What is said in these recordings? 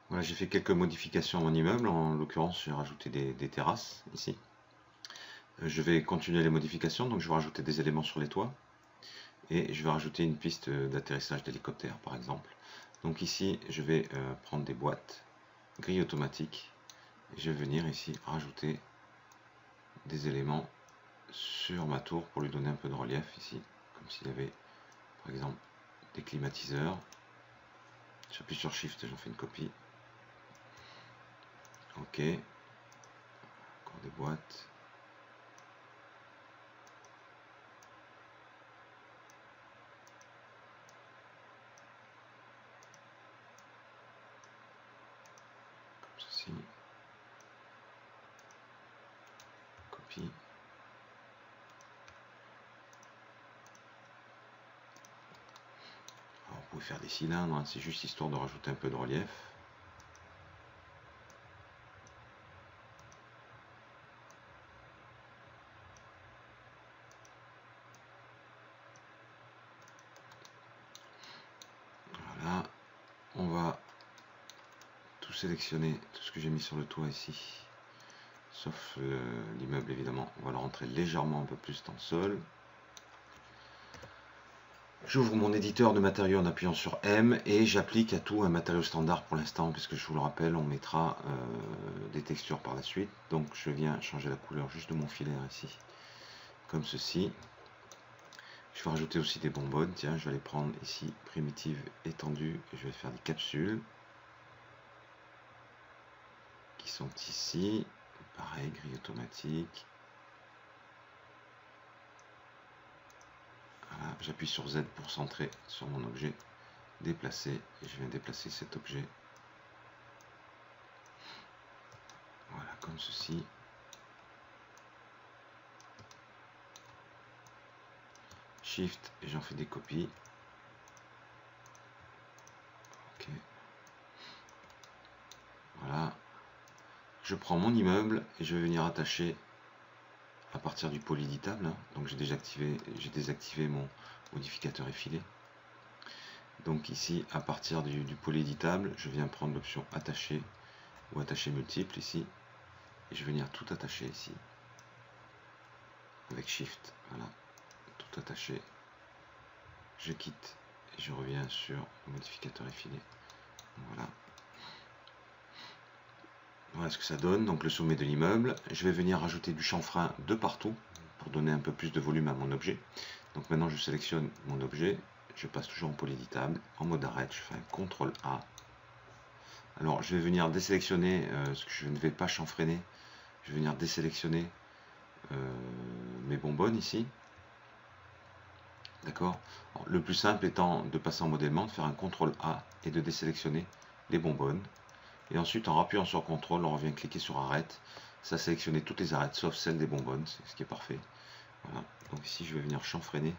Voilà, j'ai fait quelques modifications à mon immeuble. En l'occurrence, j'ai rajouté des terrasses ici. Je vais continuer les modifications, donc je vais rajouter des éléments sur les toits. Et je vais rajouter une piste d'atterrissage d'hélicoptère, par exemple. Donc ici, je vais prendre des boîtes, grille automatique. Et je vais venir ici rajouter des éléments sur ma tour pour lui donner un peu de relief ici. Comme s'il y avait, par exemple, des climatiseurs. J'appuie sur Shift, j'en fais une copie. Ok. Encore des boîtes. Comme ceci. Copie. Alors, vous pouvez faire des cylindres, hein, c'est juste histoire de rajouter un peu de relief. Voilà. On va tout sélectionner, tout ce que j'ai mis sur le toit ici. Sauf l'immeuble évidemment. On va le rentrer légèrement un peu plus dans le sol. J'ouvre mon éditeur de matériaux en appuyant sur M et j'applique à tout un matériau standard pour l'instant, puisque je vous le rappelle, on mettra des textures par la suite. Donc je viens changer la couleur juste de mon filaire ici, comme ceci. Je vais rajouter aussi des bonbonnes. Tiens, je vais les prendre ici, primitive étendue, et je vais faire des capsules qui sont ici. Pareil, grille automatique. Voilà, j'appuie sur Z pour centrer sur mon objet, déplacer, et je viens déplacer cet objet. Voilà, comme ceci. Shift, et j'en fais des copies. Ok. Voilà. Je prends mon immeuble et je vais venir attacher à partir du polyditable. Hein. Donc j'ai désactivé mon modificateur effilé. Donc ici, à partir du polyditable, je viens prendre l'option attacher ou attacher multiple ici. Et je vais venir tout attacher ici. Avec Shift, voilà. Tout attaché. Je quitte et je reviens sur le modificateur effilé. Voilà. Voilà ce que ça donne, donc le sommet de l'immeuble. Je vais venir rajouter du chanfrein de partout pour donner un peu plus de volume à mon objet. Donc maintenant je sélectionne mon objet, je passe toujours en polyditable, en mode arrêt, je fais un CTRL A. Alors je vais venir désélectionner ce que je ne vais pas chanfreiner. Je vais venir désélectionner mes bonbonnes ici. D'accord. Le plus simple étant de passer en modèlement, de faire un CTRL A et de désélectionner les bonbonnes. Et ensuite, en appuyant sur CTRL, on revient cliquer sur arrête. Ça a sélectionné toutes les arêtes, sauf celle des bonbonnes, ce qui est parfait. Voilà. Donc ici, je vais venir chanfreiner.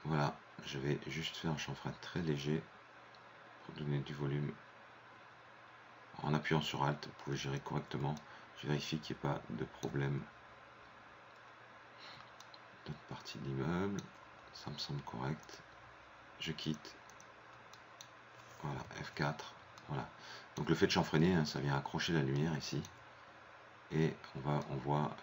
Voilà, je vais juste faire un chanfrein très léger pour donner du volume. En appuyant sur Alt, vous pouvez gérer correctement. Je vérifie qu'il n'y ait pas de problème. D'autres parties de l'immeuble, ça me semble correct. Je quitte. Voilà, F4. Voilà. Donc le fait de chanfreiner, hein, ça vient accrocher la lumière ici. Et on voit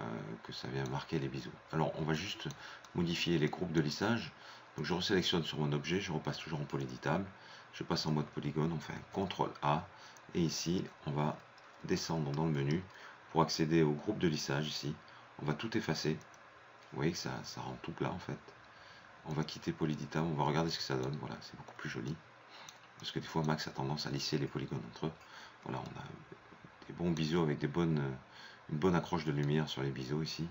que ça vient marquer les biseaux. Alors on va juste modifier les groupes de lissage. Donc je resélectionne sur mon objet, je repasse toujours en polyéditable, je passe en mode polygone, on fait un CTRL A, et ici on va descendre dans le menu pour accéder au groupe de lissage ici. On va tout effacer. Vous voyez que ça rend tout plat en fait. On va quitter polyéditable, on va regarder ce que ça donne. Voilà, c'est beaucoup plus joli. Parce que des fois Max a tendance à lisser les polygones entre eux. Voilà, on a des bons biseaux avec une bonne accroche de lumière sur les biseaux ici.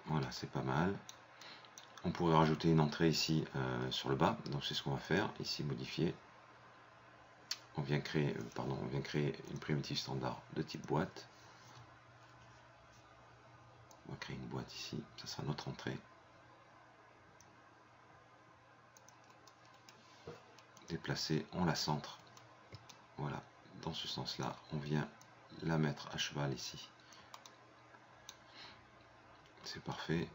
Voilà, c'est pas mal. On pourrait rajouter une entrée ici sur le bas, donc c'est ce qu'on va faire. Ici, modifier. On vient créer une primitive standard de type boîte. On va créer une boîte ici, ça sera notre entrée. Déplacer, on la centre. Voilà, dans ce sens-là, on vient la mettre à cheval ici. C'est parfait.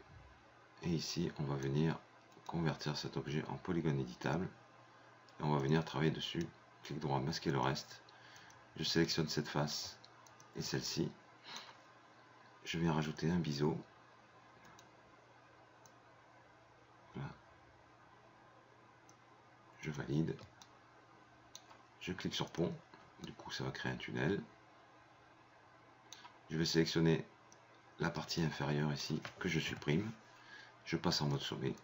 Et ici, on va venir convertir cet objet en polygone éditable. Et on va venir travailler dessus. Clic droit, masquer le reste. Je sélectionne cette face et celle-ci. Je viens rajouter un biseau. Voilà. Je valide. Je clique sur pont. Du coup, ça va créer un tunnel. Je vais sélectionner la partie inférieure ici que je supprime. Je passe en mode sommet.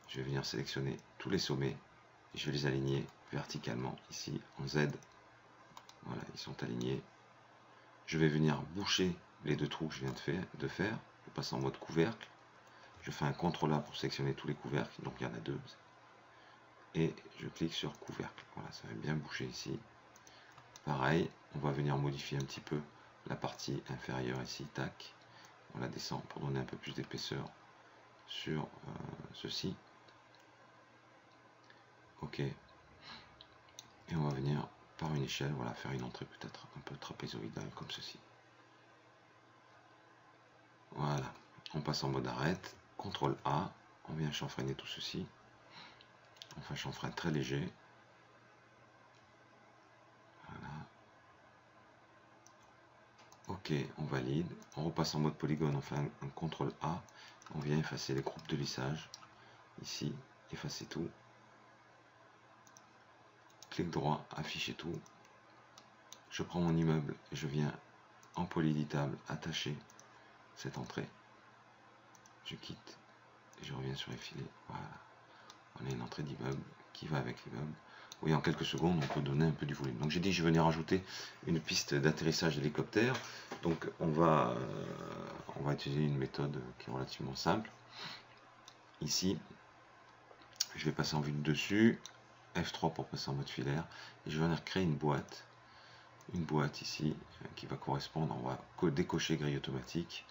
Je vais venir sélectionner tous les sommets et je vais les aligner verticalement ici en Z. Voilà, ils sont alignés. Je vais venir boucher les deux trous que je viens de faire. Je passe en mode couvercle. Je fais un CTRL A pour sélectionner tous les couvercles, donc il y en a deux. Et je clique sur couvercle. Voilà, ça va bien boucher ici. Pareil, on va venir modifier un petit peu la partie inférieure ici. Tac. On la descend pour donner un peu plus d'épaisseur sur ceci. Ok. Et on va venir par une échelle, voilà, faire une entrée peut-être un peu trapézoïdale comme ceci. Voilà. On passe en mode arrête. CTRL A. On vient chanfreiner tout ceci. On fait un chanfrein très léger. Voilà. Ok, on valide. On repasse en mode polygone. On fait un CTRL A. On vient effacer les groupes de lissage. Ici, effacer tout. Clic droit, afficher tout. Je prends mon immeuble et je viens en polyéditable attacher cette entrée. Je quitte et je reviens sur les filets. Voilà. On a une entrée d'immeuble qui va avec l'immeuble. Oui, en quelques secondes, on peut donner un peu du volume. Donc j'ai dit que je vais venir rajouter une piste d'atterrissage d'hélicoptère. Donc on va utiliser une méthode qui est relativement simple. Ici, je vais passer en vue de dessus. F3 pour passer en mode filaire. Et je vais venir créer une boîte. Une boîte ici qui va correspondre. On va décocher grille automatique.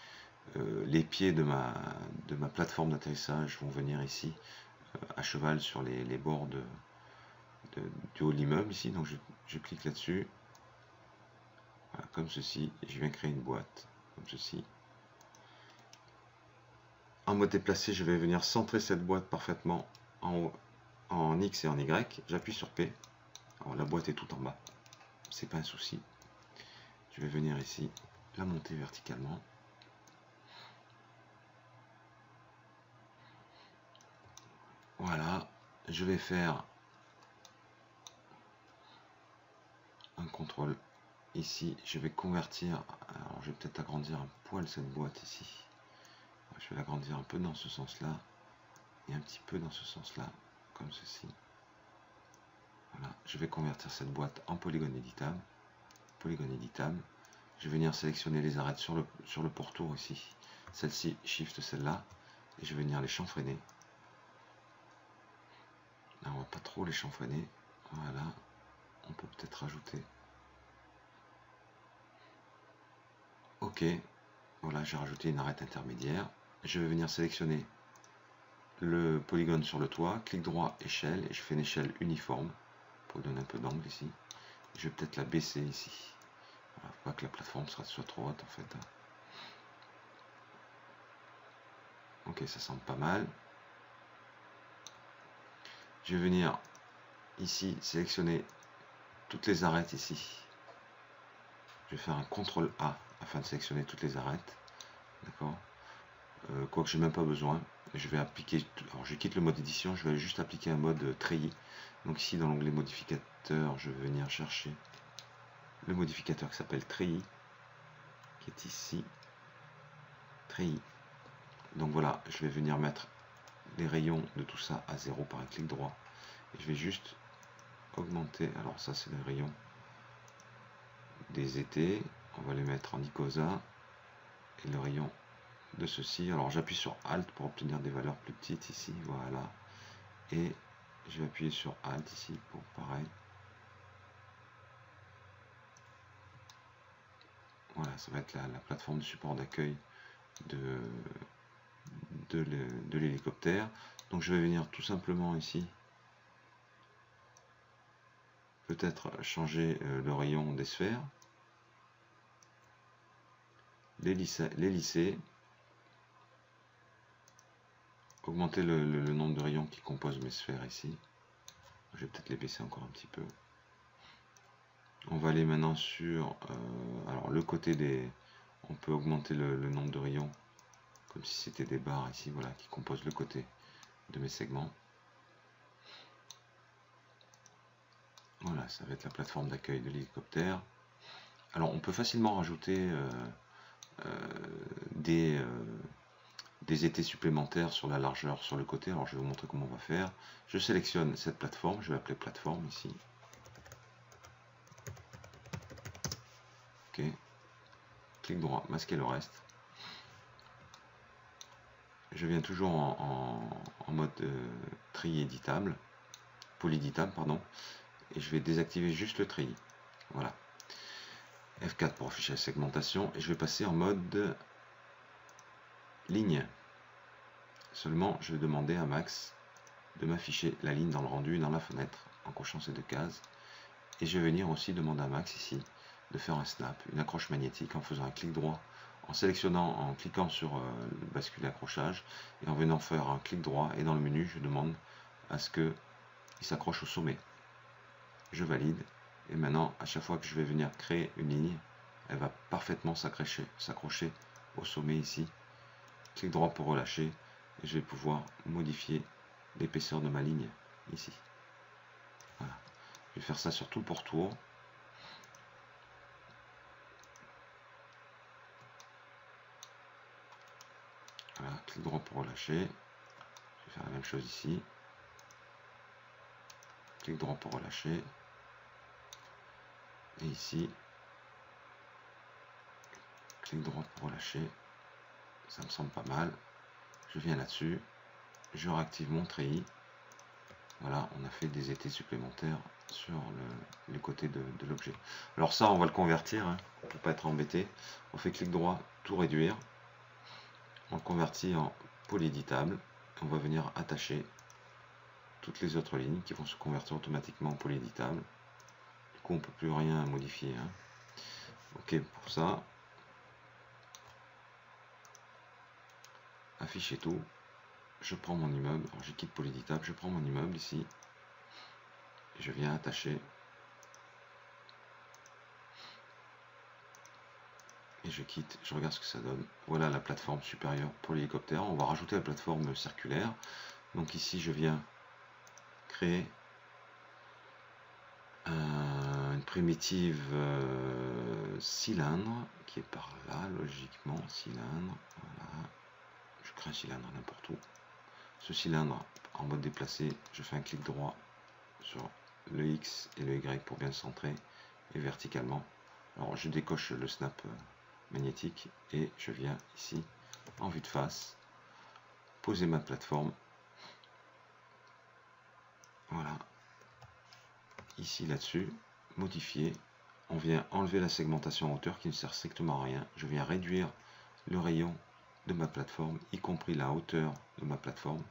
Les pieds de ma plateforme d'atterrissage vont venir ici à cheval sur les bords du haut de l'immeuble ici. Donc je clique là-dessus. Voilà, comme ceci. Et je viens créer une boîte. Comme ceci. En mode déplacé, je vais venir centrer cette boîte parfaitement en X et en Y. J'appuie sur P. Alors la boîte est tout en bas. C'est pas un souci. Je vais venir ici la monter verticalement. Voilà, je vais faire un contrôle ici. Je vais convertir. Alors, je vais peut-être agrandir un poil cette boîte ici. Je vais l'agrandir un peu dans ce sens-là et un petit peu dans ce sens-là, comme ceci. Voilà, je vais convertir cette boîte en polygone éditable. Polygone éditable. Je vais venir sélectionner les arêtes sur le pourtour ici. Celle-ci, shift celle-là. Et je vais venir les chanfreiner. Là, on va pas trop les chanfreiner. Voilà. On peut peut-être rajouter. Ok. Voilà, j'ai rajouté une arête intermédiaire. Je vais venir sélectionner le polygone sur le toit. Clic droit, échelle. Et je fais une échelle uniforme. Pour donner un peu d'angle ici. Je vais peut-être la baisser ici. Voilà, faut pas que la plateforme soit trop haute en fait. Ok, ça semble pas mal. Je vais venir ici sélectionner toutes les arêtes ici. Je vais faire un CTRL A afin de sélectionner toutes les arêtes. D'accord. Quoique je n'ai même pas besoin. Je vais appliquer. Alors je quitte le mode édition, je vais juste appliquer un mode treillis. Donc ici dans l'onglet modificateur, je vais venir chercher le modificateur qui s'appelle treillis, qui est ici. Treillis. Donc voilà, je vais venir mettre les rayons de tout ça à 0 par un clic droit. Et je vais juste augmenter. Alors ça c'est les rayons des étés. On va les mettre en icosa. Et le rayon de ceci. Alors j'appuie sur Alt pour obtenir des valeurs plus petites ici. Voilà. Et je vais appuyer sur Alt ici pour pareil. Voilà, ça va être la plateforme de support d'accueil de l'hélicoptère. Donc je vais venir tout simplement ici peut-être changer le rayon des sphères, les lisser, augmenter le nombre de rayons qui composent mes sphères ici. Je vais peut-être les baisser encore un petit peu. On va aller maintenant sur alors le côté des... On peut augmenter le nombre de rayons, comme si c'était des barres ici, voilà, qui composent le côté de mes segments. Voilà, ça va être la plateforme d'accueil de l'hélicoptère. Alors on peut facilement rajouter des étais supplémentaires sur la largeur sur le côté. Alors je vais vous montrer comment on va faire. Je sélectionne cette plateforme, je vais l'appeler plateforme ici. Ok. Clic droit, masquer le reste. Je viens toujours en mode tri éditable, polyéditable, pardon, et je vais désactiver juste le treillis. Voilà. F4 pour afficher la segmentation, et je vais passer en mode ligne. Seulement, je vais demander à Max de m'afficher la ligne dans le rendu et dans la fenêtre en cochant ces deux cases. Et je vais venir aussi demander à Max ici de faire un snap, une accroche magnétique en faisant un clic droit, en sélectionnant, en cliquant sur le bascule accrochage et en venant faire un clic droit, et dans le menu je demande à ce qu'il s'accroche au sommet. Je valide, et maintenant à chaque fois que je vais venir créer une ligne, elle va parfaitement s'accrocher au sommet ici. Clic droit pour relâcher, et je vais pouvoir modifier l'épaisseur de ma ligne ici. Voilà. Je vais faire ça sur tout le pourtour. Voilà, clic droit pour relâcher. Je vais faire la même chose ici. Clic droit pour relâcher. Et ici, clic droit pour relâcher. Ça me semble pas mal. Je viens là-dessus. Je réactive mon treillis. Voilà, on a fait des étais supplémentaires sur le côté de l'objet. Alors ça, on va le convertir, hein, pour ne pas être embêté. On fait clic droit, tout réduire. On le convertit en polyéditable. On va venir attacher toutes les autres lignes qui vont se convertir automatiquement en polyéditable. Du coup, on ne peut plus rien modifier. Hein. Ok pour ça. Afficher tout. Je prends mon immeuble. Alors, je quitte polyéditable. Je prends mon immeuble ici. Et je viens attacher. Et je quitte, je regarde ce que ça donne. Voilà la plateforme supérieure pour l'hélicoptère. On va rajouter la plateforme circulaire. Donc ici, je viens créer une primitive cylindre qui est par là, logiquement, cylindre. Voilà. Je crée un cylindre n'importe où. Ce cylindre, en mode déplacé, je fais un clic droit sur le X et le Y pour bien le centrer, et verticalement. Alors je décoche le snap magnétique et je viens ici en vue de face poser ma plateforme, voilà, ici là-dessus, modifier, on vient enlever la segmentation en hauteur qui ne sert strictement à rien, je viens réduire le rayon de ma plateforme, y compris la hauteur de ma plateforme,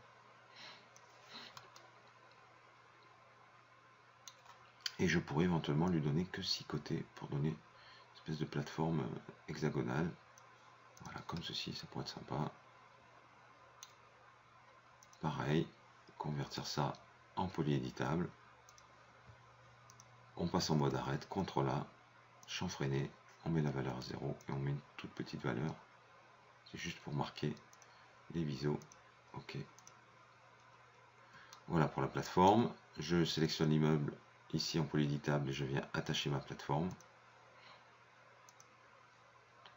et je pourrais éventuellement lui donner que 6 côtés pour donner une espèce de plateforme hexagonale. Voilà, comme ceci, ça pourrait être sympa. Pareil, convertir ça en polyéditable. On passe en mode arrête, CTRL A, champ freiné, on met la valeur à 0 et on met une toute petite valeur. C'est juste pour marquer les visos. Ok. Voilà pour la plateforme. Je sélectionne l'immeuble ici en polyéditable et je viens attacher ma plateforme.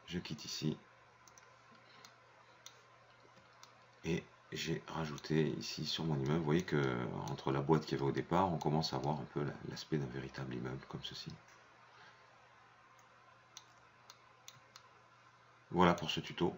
Je quitte ici. Et j'ai rajouté ici sur mon immeuble, vous voyez que entre la boîte qu'il y avait au départ, on commence à voir un peu l'aspect d'un véritable immeuble comme ceci. Voilà pour ce tuto.